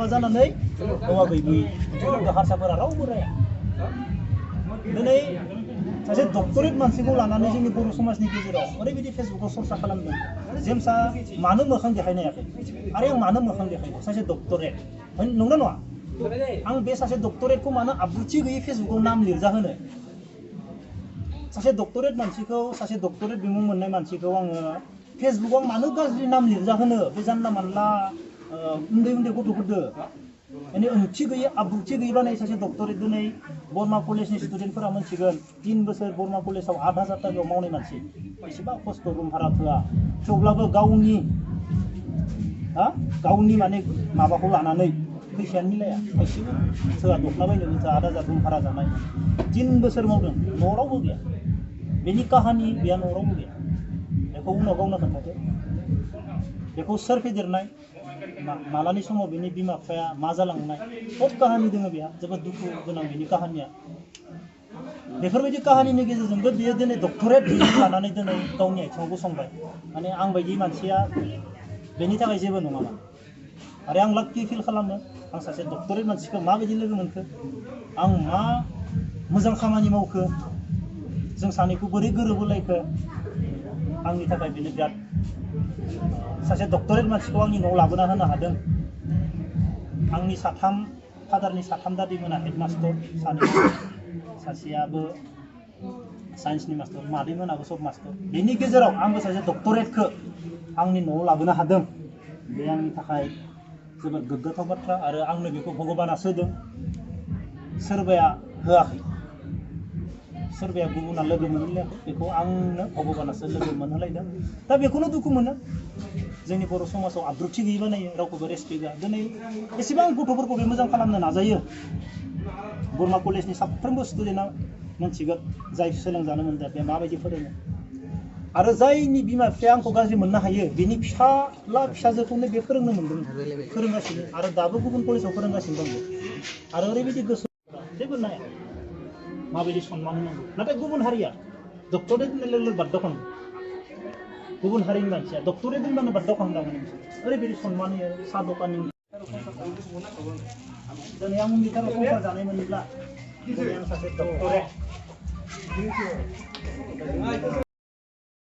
हाबा जानानै हौवा गैबोयै हारसाफोरा रावबो राया दिनै सासे डक्टरेट मानसिखौ लानानै जोंनि बर' समाजनि गेजेराव ओरैबायदि फेसबुकाव सरसा खालामदों जेमसा मानो मोखां देखायनो हायाखै आरो आं मानो मोखां देखायनो सासे डक्टरेट नंगौना नङा आं बे सासे डक्टरेटखौ मानो आब्रुथि गैयै फेसबुकाव नाम लिरजाहोनो सासे डक्टरेट मानसिखौ सासे डक्टरेट बिमुं मोननाय मानसिखौ आङो फेसबुकाव मानो गाज्रि नाम लिरजाहोनो बे जानला मानला उन्दै उन्दै गथ'फोरदो माने ओंथि गैयै आब्रुथि गैयै बानाय सासे डक्टरेट दिनै बरमा कलेजनि स्टुडेन्टफोरा मोनथिगोन 3 बोसोर बरमा कलेजाव 8,000 टाकायाव मावनाय मानसि बेसेबां खस्थ' रुम भारा होआ थेवब्लाबो गावनि माने माबाखौ लानानै फैसायानो मिलाया खायसेबो सोरबा दखना बायनो 8,000 रुम भारा जानाय 3 बोसोर मावदों न'आव रावबो गैया बेनि काहानि बेया न'आव रावबो गैया बेखौ उनाव गावनो खोन्थादो बेखौ सोर फेदेरनाय मालानि समाव बेनि बिमा बिफाया मा जालांनाय सब काहानि दङ बेहा जोबोद दुखु गोनां बेनि काहानिया बेफोरबायदि काहानिनि गेजेरजोंबो बियो दिनै डक्टरेट लानानै दिनै गावनि आथिङाव गसंबाय माने आं बायदि मानसिया बेनि थाखाय जेबो नङामोन आरो आं लाक्कि फिल खालामो आं सासे डक्टरेट मानसिखौ माबायदि लोगो मोनखो आं मा मोजां खामानि मावखो जों सानैखौ बोरै गोरोबहोलायखो आंनि थाखाय बेनो बिराद सासे डक्टरेट मानसिखौ आंनि न'आव लाबोना होनो हादों आंनि फादारनि 3 दादिमोना हेडमास्टर सासेयाबो साइन्सनि मास्टर मादैमोनाबो सब मास्टर बेनि गेजेराव आंबो सासे डक्टरेटखौ आंनि न'आव लाबोनो हादों बे आंनि थाखाय जोबोद गोग्गाथाव बाथ्रा आरो आंनो बेखौ भगबानासो होदों सोरबाया होआखै सोरबाया गुबुना लोगो मोनहैलायाखै बेखौ आंनो भगबानासो लोगो मोनहोलायदों दा बेखौनो दुखु मोनो जोंनि बर' समाजाव आब्रुथि गैयै बानायो रावखौबो रेसपेक्ट होआ दिनै एसेबां गथ'फोरखौ बे मोजां खालामनो नाजायो बरमा कलेजनि साफ्रोमबो स्टुडेन्टआ मोनथिगोन जाय सोलोंजानो मोनदों बे माबायदि फोरोङो आरो जायनि बिमा बिफाया आंखौ गाज्रि मोननो हायो बेनि फिसाला फिसाजोखौनो बे फोरोंनो मोन्दों फोरोंगासिनो आरो दाबो गुबुन कलेजाव फोरोंगासिनो दं आरो ओरैबायदि गोसो जेबो नाया माबायदि सन्मान होनांगौ नाथाय गुबुन हारिया डक्टरेट होननाय लोगो लोगो बाद्दा खालामो गुबुन हारिनि मानसिया डक्टरेट होनबानो बाद्दा खालामो ओरैबायदि सन्मान होयो साहा दखाननि दिनै आं उननि थाखाय संसार जानाय मोनब्ला दिनै आं सासे डक्टरेट